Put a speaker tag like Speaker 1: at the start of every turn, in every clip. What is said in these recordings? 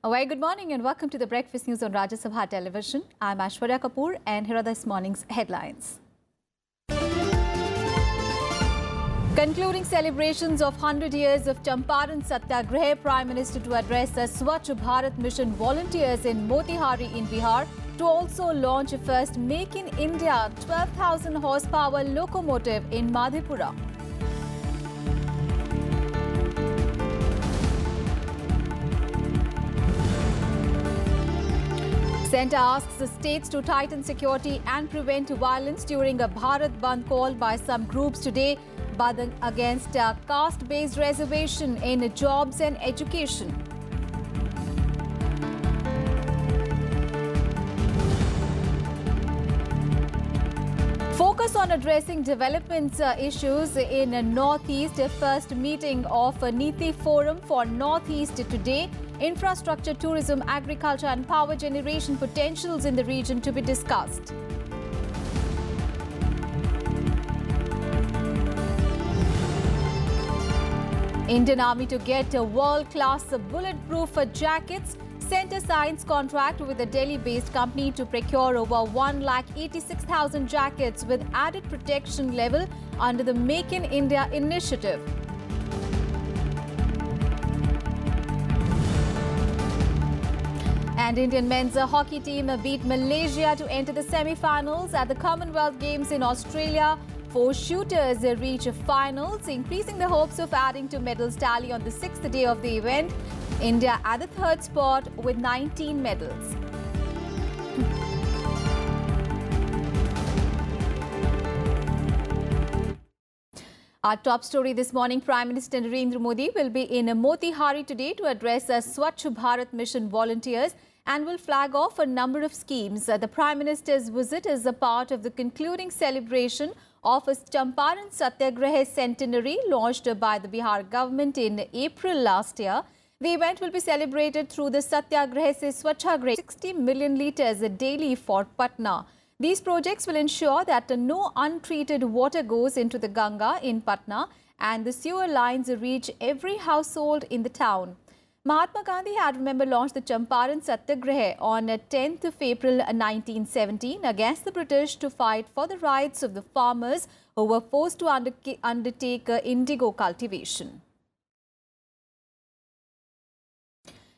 Speaker 1: A very good morning and welcome to the Breakfast News on Rajya Sabha television. I'm Aishwarya Kapoor and here are this morning's headlines. Concluding celebrations of 100 years of Champaran Satyagraha, Prime Minister to address the Swachh Bharat Mission volunteers in Motihari in Bihar to also launch a first Make in India 12,000 horsepower locomotive in Madhepura. Centre asks the states to tighten security and prevent violence during a Bharat Bandh called by some groups today, but against a caste-based reservation in jobs and education. Focus on addressing development issues in Northeast. First meeting of Niti Forum for Northeast today. Infrastructure, tourism, agriculture and power generation potentials in the region to be discussed. Indian Army to get a world-class bulletproof jackets. Centre signs contract with a Delhi-based company to procure over 1,86,000 jackets with added protection level under the Make in India initiative. And Indian men's hockey team beat Malaysia to enter the semi-finals at the Commonwealth Games in Australia. 4 shooters reach finals, increasing the hopes of adding to medals tally on the 6th day of the event. India at the 3rd spot with 19 medals. Our top story this morning, Prime Minister Narendra Modi will be in Motihari today to address Swachh Bharat Mission volunteers and will flag off a number of schemes. The Prime Minister's visit is a part of the concluding celebration of a Champaran Satyagraha centenary launched by the Bihar government in April last year. The event will be celebrated through the Satyagraha Se Swachhagraha, 60 million litres daily for Patna. These projects will ensure that no untreated water goes into the Ganga in Patna and the sewer lines reach every household in the town. Mahatma Gandhi had, remember, launched the Champaran Satyagraha on 10th of April 1917 against the British to fight for the rights of the farmers who were forced to undertake indigo cultivation.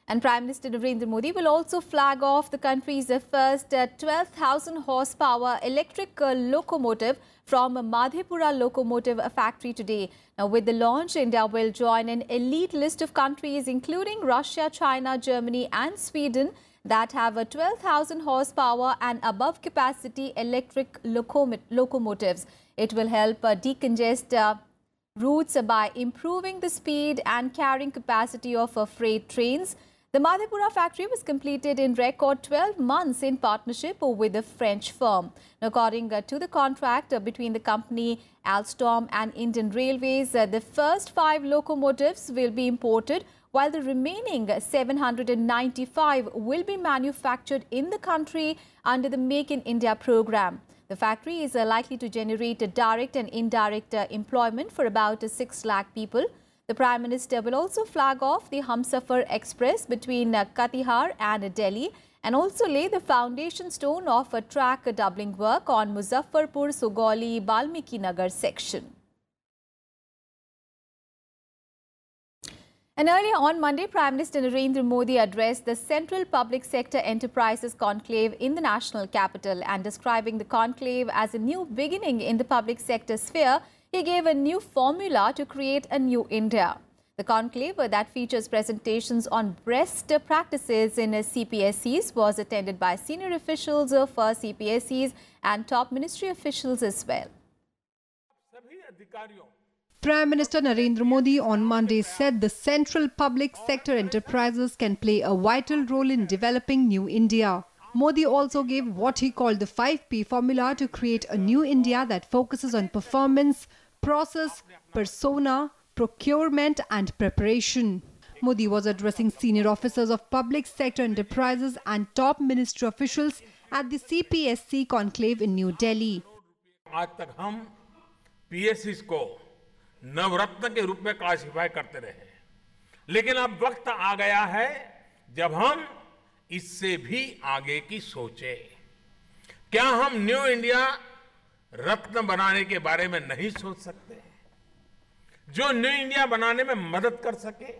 Speaker 1: And Prime Minister Narendra Modi will also flag off the country's first 12,000 horsepower electric locomotive from Madhepura Locomotive Factory today. Now, with the launch, India will join an elite list of countries including Russia, China, Germany and Sweden that have 12,000 horsepower and above capacity electric locomotives. It will help decongest routes by improving the speed and carrying capacity of freight trains. The Madhepura factory was completed in record 12 months in partnership with a French firm. According to the contract between the company Alstom and Indian Railways, the first 5 locomotives will be imported while the remaining 795 will be manufactured in the country under the Make in India program. The factory is likely to generate direct and indirect employment for about 6 lakh people. The Prime Minister will also flag off the Humsafar Express between Katihar and Delhi and also lay the foundation stone of a track doubling work on Muzaffarpur Sugoli Balmiki Nagar section. And earlier on Monday, Prime Minister Narendra Modi addressed the Central Public Sector Enterprises Conclave in the national capital, and describing the conclave as a new beginning in the public sector sphere, he gave a new formula to create a new India. The conclave that features presentations on best practices in CPSEs was attended by senior officials of CPSEs and top ministry officials as well.
Speaker 2: Prime Minister Narendra Modi on Monday said the central public sector enterprises can play a vital role in developing New India. Modi also gave what he called the 5P formula to create a new India that focuses on performance, process, persona, procurement and preparation. Modi was addressing senior officers of public sector enterprises and top ministry officials at the CPSC conclave in New Delhi.
Speaker 3: आज तक हम PSCs को नवरत्न के रूप में classify करते रहे, लेकिन अब वक्त आ गया है जब हम इससे भी आगे की सोचें। क्या हम न्यू इंडिया रत्न बनाने के बारे में नहीं सोच सकते, जो न्यू इंडिया बनाने में मदद कर सके?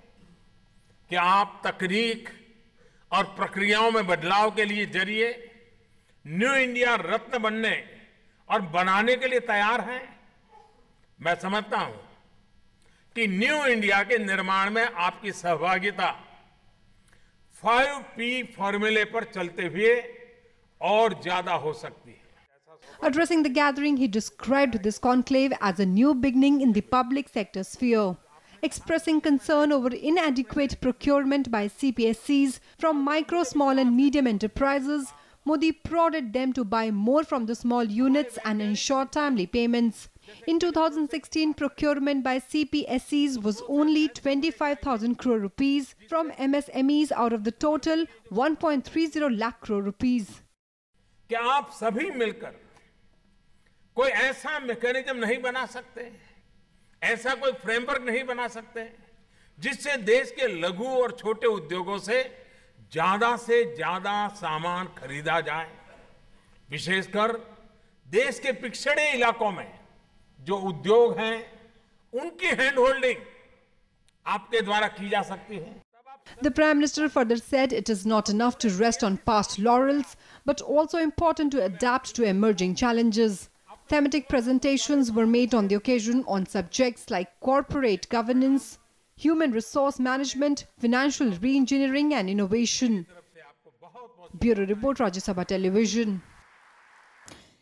Speaker 3: क्या आप तकनीक और प्रक्रियाओं में बदलाव के लिए जरिए न्यू इंडिया रत्न बनने और बनाने के लिए तैयार हैं? मैं समझता हूं कि न्यू इंडिया के निर्माण में आपकी सहभागिता 5P फॉर्मूले पर चलते हुए और ज्यादा हो सकती है।
Speaker 2: Addressing the gathering, he described this conclave as a new beginning in the public sector sphere. Expressing concern over inadequate procurement by CPSCs from micro, small and medium enterprises, Modi prodded them to buy more from the small units and ensure timely payments. In 2016, procurement by CPSCs was only 25,000 crore rupees from MSMEs out of the total 1.30 lakh crore rupees.
Speaker 3: क्या आप सभी मिलकर कोई ऐसा mechanism नहीं बना सकते, ऐसा कोई फ्रेमवर्क नहीं बना सकते जिससे देश के लघु और छोटे उद्योगों से ज्यादा सामान खरीदा जाए? विशेषकर देश के पिछड़े इलाकों में जो उद्योग हैं, उनकी हैंड होल्डिंग आपके द्वारा की जा सकती है।
Speaker 2: The Prime Minister further said it is not enough to rest on past laurels, but also important to adapt to emerging challenges. Thematic presentations were made on the occasion on subjects like corporate governance, human resource management, financial re-engineering and innovation. Bureau Report, Rajya Sabha Television.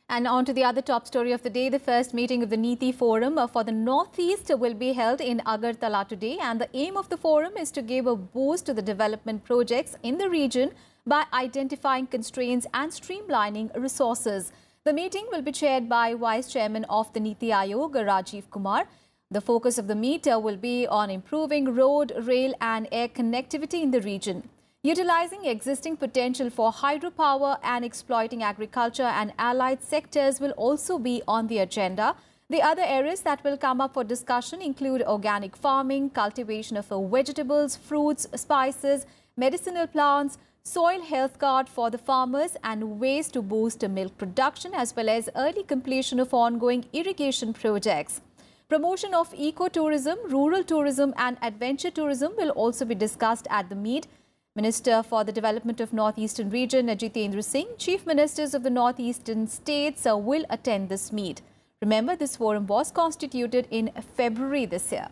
Speaker 1: And on to the other top story of the day. The first meeting of the Niti Forum for the Northeast will be held in Agartala today, and the aim of the forum is to give a boost to the development projects in the region by identifying constraints and streamlining resources. The meeting will be chaired by Vice Chairman of the Niti Aayog, Rajiv Kumar. The focus of the meet will be on improving road, rail and air connectivity in the region. Utilizing existing potential for hydropower and exploiting agriculture and allied sectors will also be on the agenda. The other areas that will come up for discussion include organic farming, cultivation of vegetables, fruits, spices, medicinal plants, soil health card for the farmers and ways to boost milk production, as well as early completion of ongoing irrigation projects. Promotion of ecotourism, rural tourism and adventure tourism will also be discussed at the meet. Minister for the Development of Northeastern Region, Jitendra Singh, Chief Ministers of the Northeastern states will attend this meet. Remember, this forum was constituted in February this year.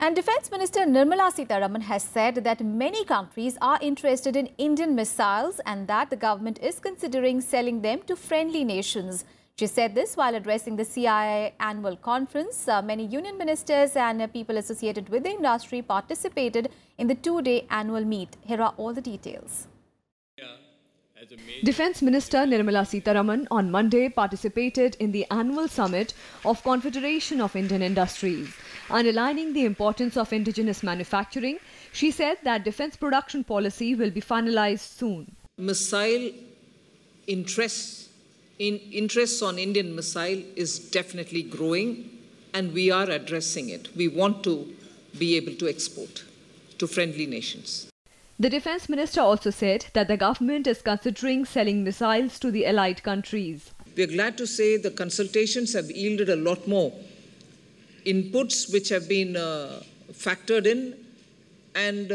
Speaker 1: And Defence Minister Nirmala Sitharaman has said that many countries are interested in Indian missiles and that the government is considering selling them to friendly nations. She said this while addressing the CII annual conference. Many union ministers and people associated with the industry participated in the two-day annual meet. Here are all the details.
Speaker 4: Defence Minister Nirmala Sitharaman on Monday participated in the annual summit of Confederation of Indian Industries. Underlining the importance of indigenous manufacturing, she said that defence production policy will be finalised soon.
Speaker 5: Missile interests on Indian missile is definitely growing and we are addressing it. We want to be able to export to friendly nations.
Speaker 4: The Defence Minister also said that the government is considering selling missiles to the allied countries.
Speaker 5: We are glad to say the consultations have yielded a lot more inputs which have been factored in, and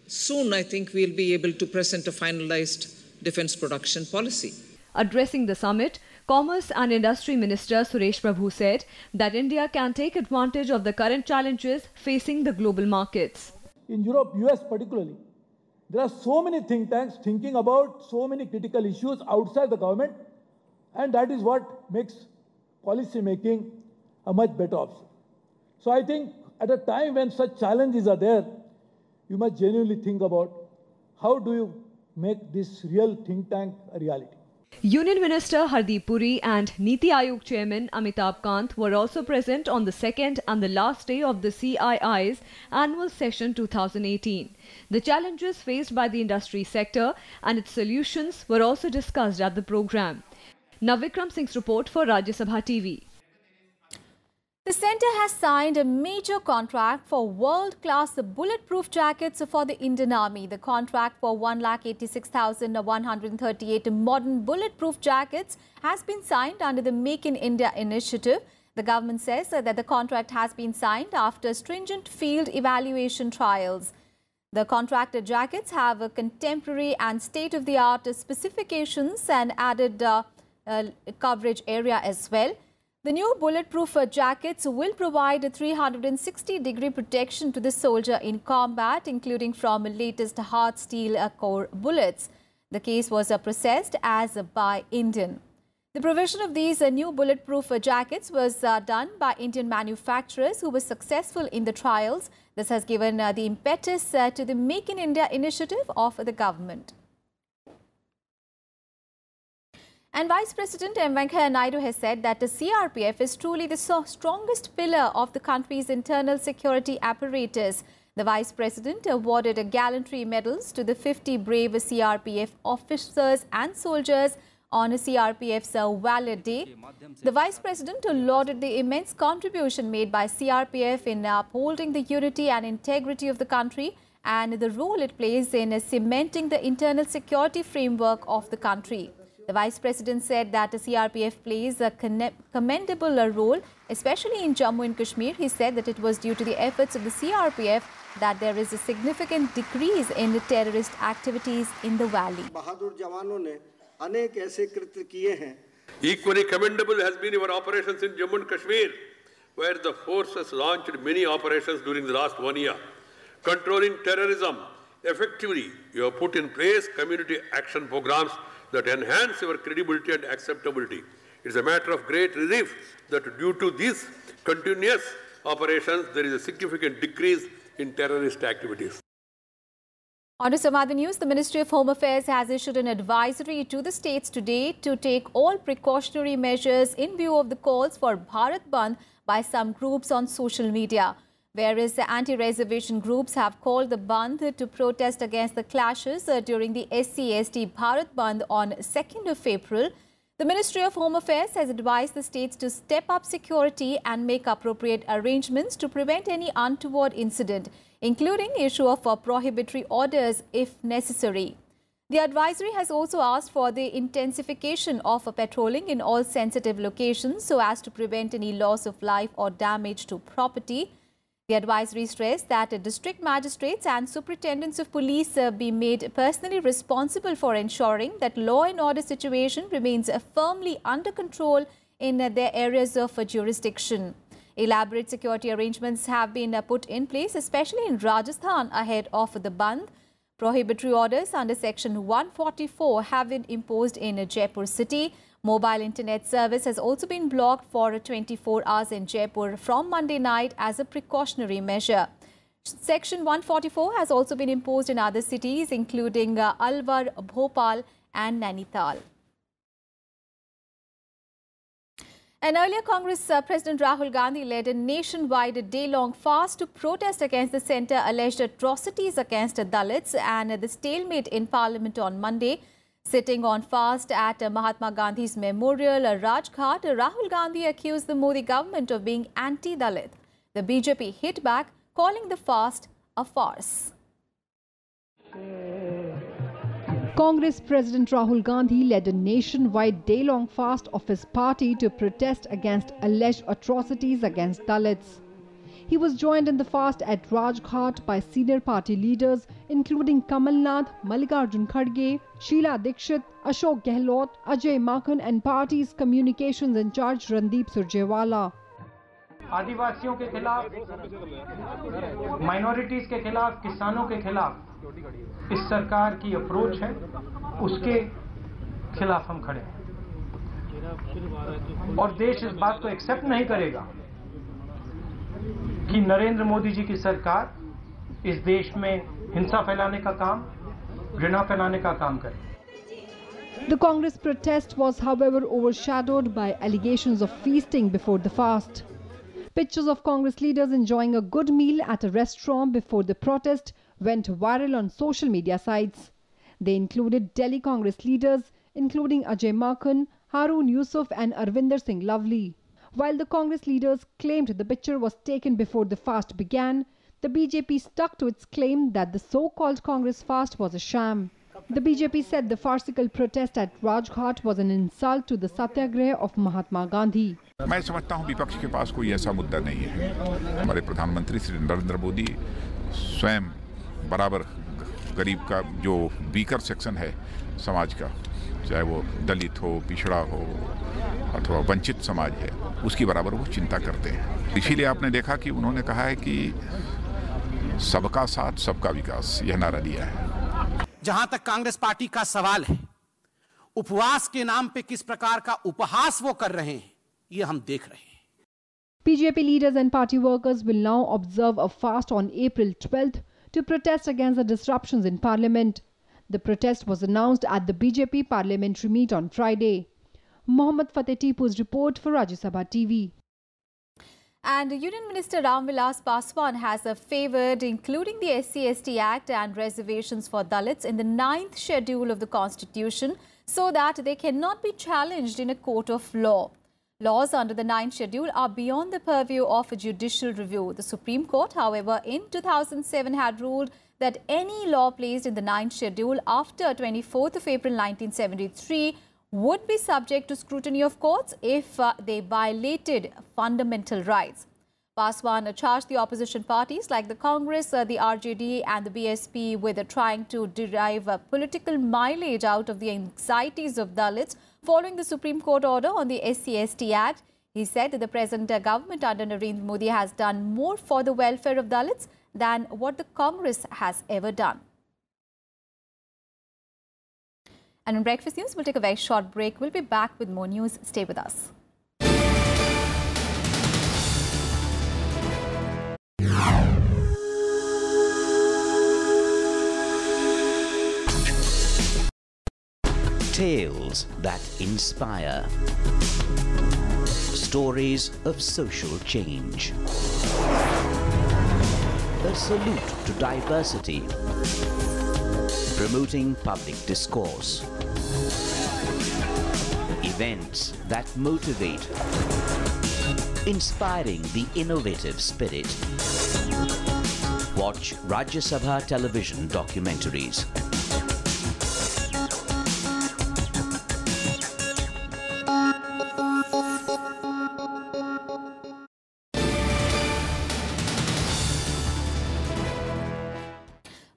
Speaker 5: soon I think we'll be able to present a finalized defence production policy.
Speaker 4: Addressing the summit, Commerce and Industry Minister Suresh Prabhu said that India can take advantage of the current challenges facing the global markets.
Speaker 6: In Europe, US particularly, there are so many think tanks thinking about so many critical issues outside the government, and that is what makes policy making a much better option. So I think at a time when such challenges are there, you must genuinely think about how do you make this real think tank a reality.
Speaker 4: Union Minister Hardeep Puri and Niti Aayog Chairman Amitabh Kant were also present on the second and the last day of the CII's annual session 2018. The challenges faced by the industry sector and its solutions were also discussed at the program. Now Vikram Singh's report for Rajya Sabha TV.
Speaker 1: The centre has signed a major contract for world-class bulletproof jackets for the Indian Army. The contract for 1,86,138 modern bulletproof jackets has been signed under the Make in India initiative. The government says that the contract has been signed after stringent field evaluation trials. The contracted jackets have a contemporary and state-of-the-art specifications and added coverage area as well. The new bulletproof jackets will provide a 360-degree protection to the soldier in combat, including from latest hard steel core bullets. The case was processed as by Indian. The provision of these new bulletproof jackets was done by Indian manufacturers who were successful in the trials. This has given the impetus to the Make in India initiative of the government. And Vice President M. Venkaiah Naidu has said that the CRPF is truly the strongest pillar of the country's internal security apparatus. The Vice President awarded gallantry medals to the 50 brave CRPF officers and soldiers on CRPF's Valor Day. The Vice President lauded the immense contribution made by CRPF in upholding the unity and integrity of the country and the role it plays in cementing the internal security framework of the country. The Vice President said that the CRPF plays a commendable role, especially in Jammu and Kashmir. He said that it was due to the efforts of the CRPF that there is a significant decrease in the terrorist activities in the valley.
Speaker 7: Equally commendable has been our operations in Jammu and Kashmir, where the force has launched many operations during the last 1 year. Controlling terrorism effectively, you have put in place community action programs that enhance our credibility and acceptability. It is a matter of great relief that due to these continuous operations, there is a significant decrease in terrorist activities.
Speaker 1: On to some other news, the Ministry of Home Affairs has issued an advisory to the states today to take all precautionary measures in view of the calls for Bharat Bandh by some groups on social media. Whereas the anti-reservation groups have called the Bandh to protest against the clashes during the SCST Bharat Bandh on 2nd of April. The Ministry of Home Affairs has advised the states to step up security and make appropriate arrangements to prevent any untoward incident, including issue of prohibitory orders if necessary. The advisory has also asked for the intensification of patrolling in all sensitive locations so as to prevent any loss of life or damage to property. The advisory stressed that district magistrates and superintendents of police be made personally responsible for ensuring that law and order situation remains firmly under control in their areas of jurisdiction. Elaborate security arrangements have been put in place, especially in Rajasthan ahead of the Bandh. Prohibitory orders under Section 144 have been imposed in Jaipur city. Mobile internet service has also been blocked for 24 hours in Jaipur from Monday night as a precautionary measure. Section 144 has also been imposed in other cities including Alwar, Bhopal and Nainital. And earlier, Congress President Rahul Gandhi led a nationwide day-long fast to protest against the centre alleged atrocities against Dalits and the stalemate in Parliament on Monday. Sitting on fast at Mahatma Gandhi's memorial, Rajghat, Rahul Gandhi accused the Modi government of being anti-Dalit. The BJP hit back, calling the fast a farce.
Speaker 2: Congress President Rahul Gandhi led a nationwide day-long fast of his party to protest against alleged atrocities against Dalits. He was joined in the fast at Rajghat by senior party leaders including Kamal Nath, Mallikarjun Kharge, Sheila Dikshit, Ashok Gehlot, Ajay Makhan and party's communications in charge Randeep Surjewala.
Speaker 8: आदिवासियों के खिलाफ, minorities के खिलाफ, किसानों के खिलाफ इस सरकार की अप्रोच है, उसके खिलाफ हम खड़े हैं और देश इस बात को एक्सेप्ट नहीं करेगा कि नरेंद्र मोदी जी की सरकार इस देश में हिंसा फैलाने का काम, घृणा फैलाने का काम करे.
Speaker 2: The Congress protest was, however, overshadowed by allegations of feasting before the fast. Pictures of Congress leaders enjoying a good meal at a restaurant before the protest went viral on social media sites. They included Delhi Congress leaders, including Ajay Makhan, Haroon Yusuf and Arvinder Singh Lovely. While the Congress leaders claimed the picture was taken before the fast began, the BJP stuck to its claim that the so-called Congress fast was a sham. The BJP said the farcical protest at Rajghat was an insult to the satyagraha of Mahatma Gandhi.
Speaker 9: मैं समझता हूं विपक्ष के पास कोई ऐसा मुद्दा नहीं है। हमारे प्रधानमंत्री श्री नरेंद्र मोदी स्वयं बराबर गरीब का जो वीकर सेक्शन है समाज का, चाहे वो दलित हो, पिछड़ा हो अथवा वंचित समाज है, उसकी बराबर वो चिंता करते हैं। इसीलिए आपने देखा कि उन्होंने कहा है कि सबका साथ सबका विकास, यह नारा दिया है।
Speaker 10: जहां तक कांग्रेस पार्टी का सवाल है, उपवास के नाम पे किस प्रकार का उपहास वो कर रहे हैं, ये हम देख रहे हैं।
Speaker 2: BJP leaders and party workers will now observe a fast on April 12th to protest against the disruptions in Parliament. The protest was announced at the BJP parliamentary meet on Friday. Mohammad Fateh Tipu's report for Rajya Sabha TV.
Speaker 1: And Union Minister Ram Vilas Paswan has favoured including the SCST Act and reservations for Dalits in the 9th schedule of the Constitution so that they cannot be challenged in a court of law. Laws under the 9th schedule are beyond the purview of a judicial review. The Supreme Court, however, in 2007 had ruled that any law placed in the 9th schedule after 24th of April 1973 would be subject to scrutiny of courts if they violated fundamental rights. Paswan charged the opposition parties like the Congress, the RJD and the BSP with trying to derive political mileage out of the anxieties of Dalits following the Supreme Court order on the SCST Act. He said that the present government under Narendra Modi has done more for the welfare of Dalits than what the Congress has ever done. And in Breakfast News, we'll take a very short break. We'll be back with more news. Stay with us.
Speaker 11: Tales that inspire. Stories of social change. A salute to diversity. Promoting public discourse. Events that motivate. Inspiring the innovative spirit. Watch Rajya Sabha television documentaries.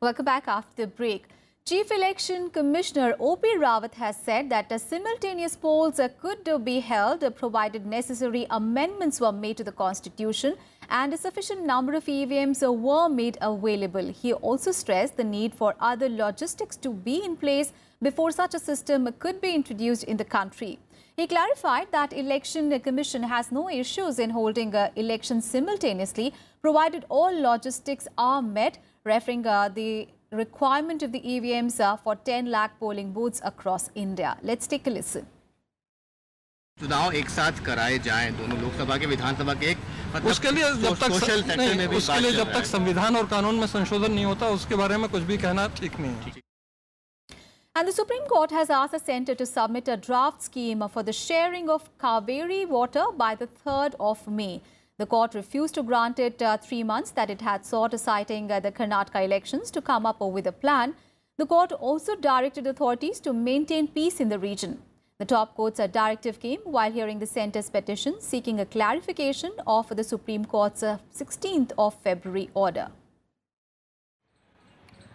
Speaker 1: Welcome back after the break. Chief Election Commissioner O.P. Rawat has said that simultaneous polls could be held provided necessary amendments were made to the Constitution and a sufficient number of EVMs were made available. He also stressed the need for other logistics to be in place before such a system could be introduced in the country. He clarified that Election Commission has no issues in holding elections simultaneously, provided all logistics are met, referring the requirement of the EVMs for 10 lakh polling booths across India. Let's take a listen.
Speaker 12: चुनाव एक साथ कराए जाएं दोनों लोकसभा के विधानसभा के एक
Speaker 8: उसके लिए जब तक संविधान और कानून में संशोधन नहीं होता उसके बारे में कुछ भी कहना ठीक नहीं है.
Speaker 1: And the Supreme Court has asked the centre to submit a draft scheme for the sharing of Kaveri water by the 3rd of May. The court refused to grant it 3 months that it had sought, citing the Karnataka elections to come up with a plan. The court also directed authorities to maintain peace in the region. The top court's directive came while hearing the centre's petition seeking a clarification of the Supreme Court's 16th of February order.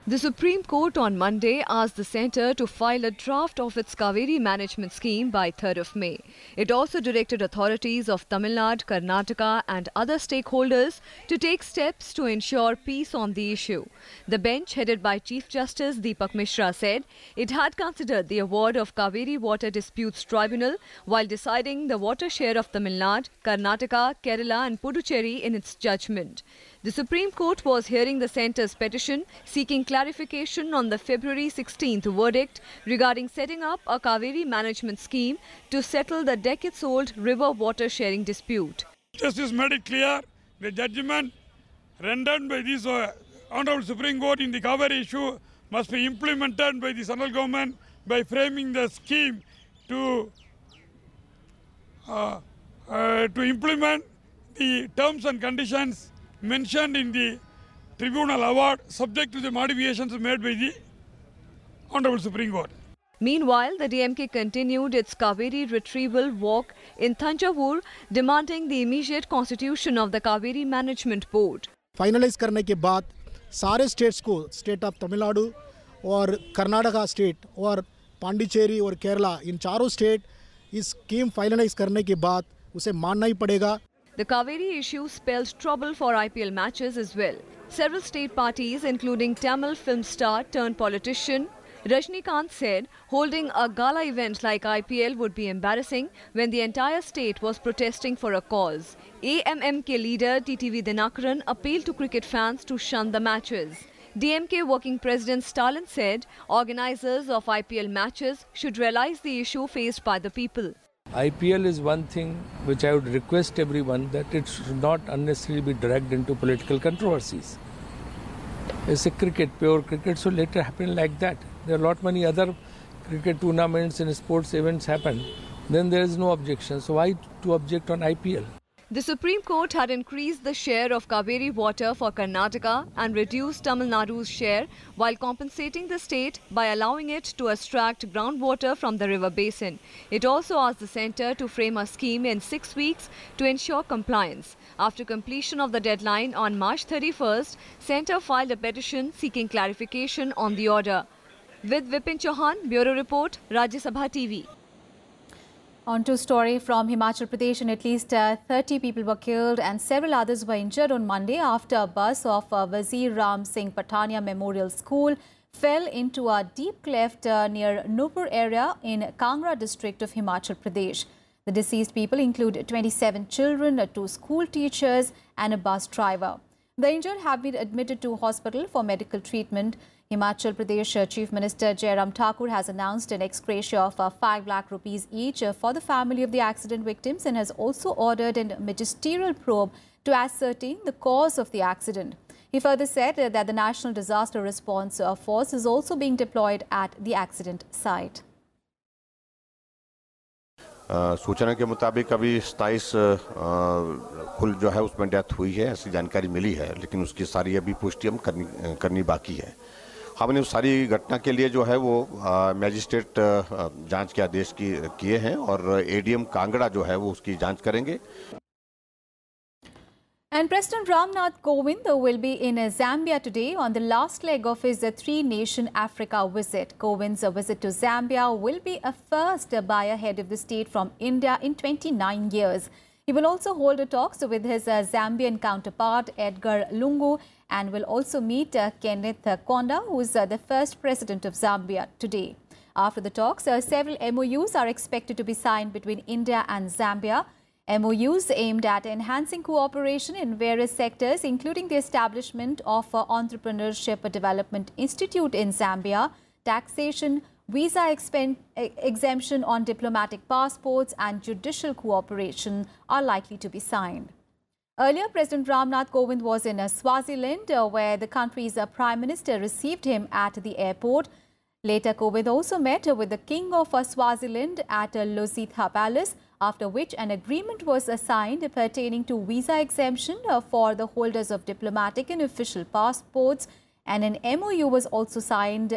Speaker 4: The Supreme Court on Monday asked the centre to file a draft of its Kaveri management scheme by 3rd of May. It also directed authorities of Tamil Nadu, Karnataka and other stakeholders to take steps to ensure peace on the issue. The bench, headed by Chief Justice Deepak Mishra, said it had considered the award of Kaveri Water Disputes Tribunal while deciding the water share of Tamil Nadu, Karnataka, Kerala and Puducherry in its judgment. The Supreme Court was hearing the centre's petition seeking clarification on the February 16th verdict regarding setting up a Kaveri management scheme to settle the decades-old river water sharing dispute.
Speaker 13: Justice made it clear the judgment rendered by this Honorable Supreme Court in the Kaveri issue must be implemented by the central government by framing the scheme to to implement the terms and conditions mentioned in the Tribunal Award subject to the modifications made by the Honorable Supreme Court.
Speaker 4: Meanwhile, the DMK continued its Kaveri retrieval walk in Thanjavur, demanding the immediate constitution of the Kaveri Management Board.
Speaker 14: Finalize करने के बाद सारे states को, state of Tamil Nadu और Karnataka state और पांडिचेरी और केरला, इन चारों state इस स्कीम फाइनलाइज करने के बाद उसे मानना ही पड़ेगा.
Speaker 4: The Kaveri issue spelled trouble for IPL matches as well. Several state parties, including Tamil film star turned politician Rajnikant, said holding a gala event like IPL would be embarrassing when the entire state was protesting for a cause. AMMK leader TTV Dinakaran appealed to cricket fans to shun the matches. DMK working president Stalin said organizers of IPL matches should realize the issue faced by the people.
Speaker 15: IPL is one thing which I would request everyone that it should not unnecessarily be dragged into political controversies. It's a cricket, pure cricket, so let it happen like that. There are a lot many other cricket tournaments and sports events happen. Then there is no objection. So why to object on IPL?
Speaker 4: The Supreme Court had increased the share of Kaveri water for Karnataka and reduced Tamil Nadu's share while compensating the state by allowing it to extract groundwater from the river basin. It also asked the centre to frame a scheme in 6 weeks to ensure compliance. After completion of the deadline on March 31st, centre filed a petition seeking clarification on the order. With Vipin Chauhan, Bureau Report, Rajya Sabha TV.
Speaker 1: On to a story from Himachal Pradesh, and at least 30 people were killed and several others were injured on Monday after a bus of Wazir Ram Singh Patania Memorial School fell into a deep cleft near Nupur area in Kangra district of Himachal Pradesh. The deceased people include 27 children, 2 school teachers and a bus driver. The injured have been admitted to hospital for medical treatment. Himachal Pradesh Chief Minister Jairam Thakur has announced an ex gratia of 5 lakh rupees each for the family of the accident victims and has also ordered a magisterial probe to ascertain the cause of the accident. He further said that the National Disaster Response Force is also being deployed at the accident site.
Speaker 16: सूचना के मुताबिक अभी 27 कुल जो है उसमें death हुई है, ऐसी जानकारी मिली है, लेकिन उसकी सारी अभी पुष्टि हम करनी बाकी है. हमने उस सारी घटना के लिए जो है वो मैजिस्ट्रेट जांच के आदेश किए हैं और एडीएम कांगड़ा जो है वो उसकी जांच करेंगे.
Speaker 1: And President Ramnath Kovind will be in Zambia today on the last leg of his 3-nation Africa visit. Kovind's visit to Zambia will be a first by a head of the state from India in 29 years. He will also hold talks with his Zambian counterpart Edgar Lungu and will also meet Kenneth Konda, who is the first president of Zambia today. After the talks, several MOUs are expected to be signed between India and Zambia. MOUs aimed at enhancing cooperation in various sectors, including the establishment of Entrepreneurship Development Institute in Zambia, taxation, visa exemption on diplomatic passports and judicial cooperation are likely to be signed. Earlier, President Ramnath Kovind was in Swaziland, where the country's Prime Minister received him at the airport. Later, Kovind also met with the King of Swaziland at Lositha Palace, after which an agreement was signed pertaining to visa exemption for the holders of diplomatic and official passports, and an MOU was also signed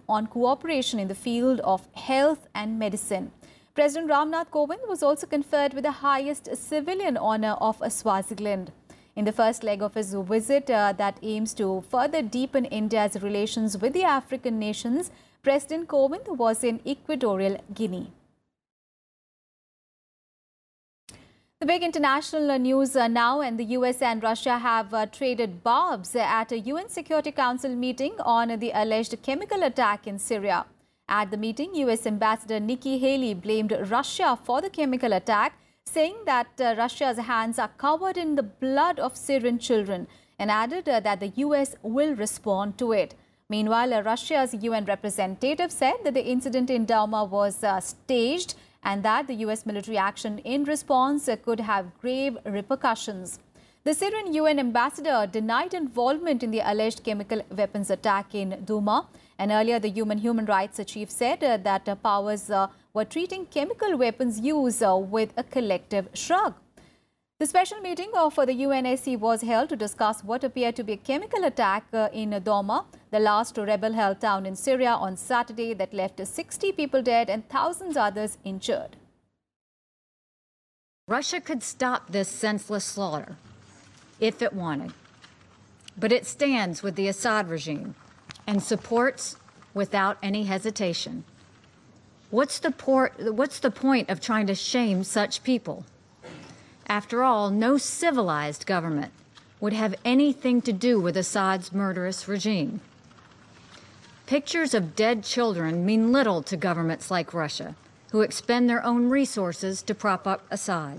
Speaker 1: on cooperation in the field of health and medicine. President Ramnath Kovind was also conferred with the highest civilian honour of Swaziland. In the first leg of his visit that aims to further deepen India's relations with the African nations, President Kovind was in Equatorial Guinea. The big international news now, and the US and Russia have traded barbs at a UN Security Council meeting on the alleged chemical attack in Syria. At the meeting, US Ambassador Nikki Haley blamed Russia for the chemical attack, saying that Russia's hands are covered in the blood of Syrian children, and added that the US will respond to it. Meanwhile, Russia's UN representative said that the incident in Douma was staged and that the US military action in response could have grave repercussions. The Syrian UN ambassador denied involvement in the alleged chemical weapons attack in Douma, and earlier the human rights chief said that powers were treating chemical weapons use with a collective shrug. The special meeting of the UNSC was held to discuss what appeared to be a chemical attack in Douma, the last rebel-held town in Syria, on Saturday that left 60 people dead and thousands others injured.
Speaker 17: Russia could stop this senseless slaughter if it wanted, but it stands with the Assad regime and supports without any hesitation. What's the point of trying to shame such people? After all, no civilized government would have anything to do with Assad's murderous regime. Pictures of dead children mean little to governments like Russia, who expend their own resources to prop up Assad.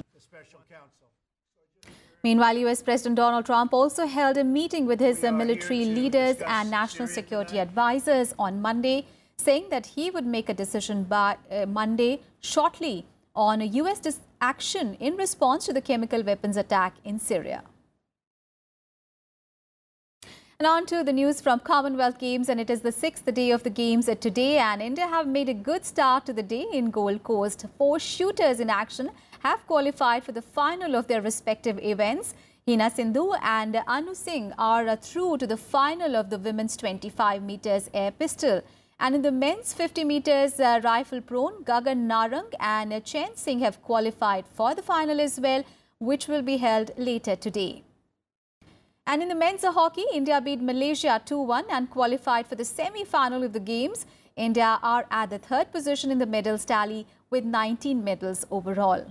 Speaker 1: Meanwhile, US President Donald Trump also held a meeting with his military leaders and national security advisors on Monday, saying that he would make a decision by Monday shortly on a US action in response to the chemical weapons attack in Syria. And on to the news from Commonwealth Games, and it is the 6th day of the Games today, and India have made a good start to the day in Gold Coast. 4 shooters in action have qualified for the final of their respective events. Hina Sindhu and Anu Singh are through to the final of the women's 25 meters air pistol. And in the men's 50 meters rifle prone, Gagan Narang and Chen Singh have qualified for the final as well, which will be held later today. And in the men's hockey, India beat Malaysia 2-1 and qualified for the semi-final of the Games. India are at the 3rd position in the medals tally with 19 medals overall.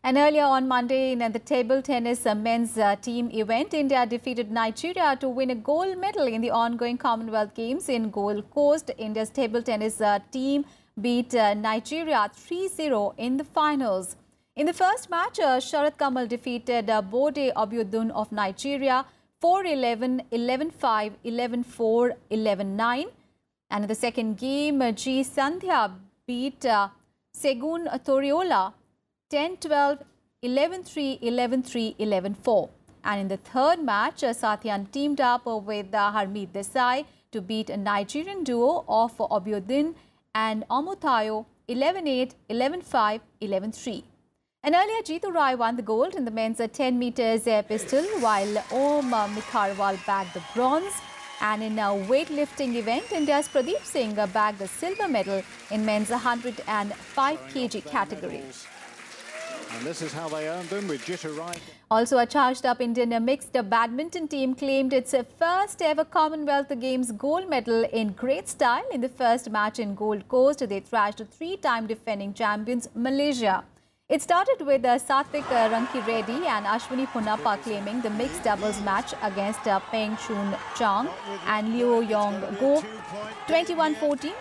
Speaker 1: And earlier on Monday, in the table tennis men's team event, India defeated Nigeria to win a gold medal in the ongoing Commonwealth Games in Gold Coast. India's table tennis team beat Nigeria 3-0 in the finals. In the first match, Sharat Kamal defeated Bode Obiodun of Nigeria 4-11, 11-5, 11-4, 11-9. And in the second game, G. Sandhya beat Segun Toriola 10-12, 11-3, 11-3, 11-4. And in the third match, Satyan teamed up with Harmeet Desai to beat a Nigerian duo of Obiodun and Omotayo 11-8, 11-5, 11-3. And earlier, Jeetu Rai won the gold in the men's 10 meters air pistol, while Om Mikharwal bagged the bronze. And in a weightlifting event, India's Pradeep Singh bagged the silver medal in men's 105 kg category.
Speaker 18: And this is how they earned them with Jeetu Rai.
Speaker 1: Also, a charged-up Indian mixed badminton team claimed its first ever Commonwealth Games gold medal in great style. In the first match in Gold Coast, they thrashed 3-time defending champions Malaysia. It started with Satvik Ranki-Reddy and Ashwini Punappa claiming the mixed doubles match against Peng Chun Chang and Liu Yong Go 21-14.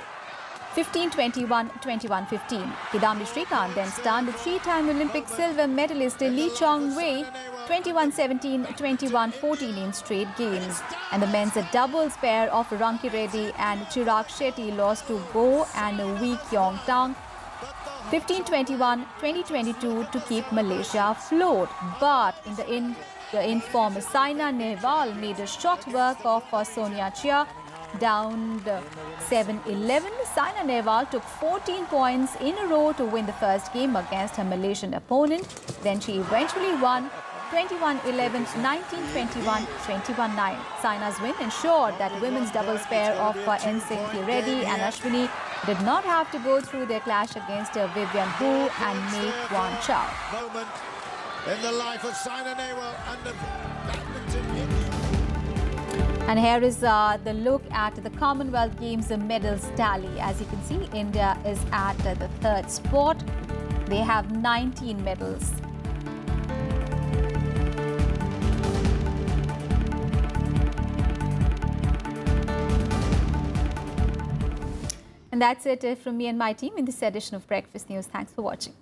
Speaker 1: 15-21, 21-15. Kidambi Srikanth then stunned 3-time Olympic silver medalist Lee Chong-wei 21-17, 21-14 in straight games. And the men's doubles pair of Ranki Reddy and Chirag Shetty lost to Go and Wee Kyong Tang 15-21, 20-22 to keep Malaysia afloat. But in the informed Saina Nehwal made a short work of Sonia Chia. Down 7-11, Saina Nehwal took 14 points in a row to win the first game against her Malaysian opponent. Then she eventually won 21-11, 19-21, 21-9. Saina's win ensured that women's doubles pair of Ensinki Reddy and Ashwini did not have to go through their clash against Vivian Hu and Mei Kwan Chow.
Speaker 18: Moment in the life of Saina Nehwal and the badminton.
Speaker 1: And here is the look at the Commonwealth Games medals tally. As you can see, India is at the 3rd spot. They have 19 medals. And that's it from me and my team in this edition of Breakfast News. Thanks for watching.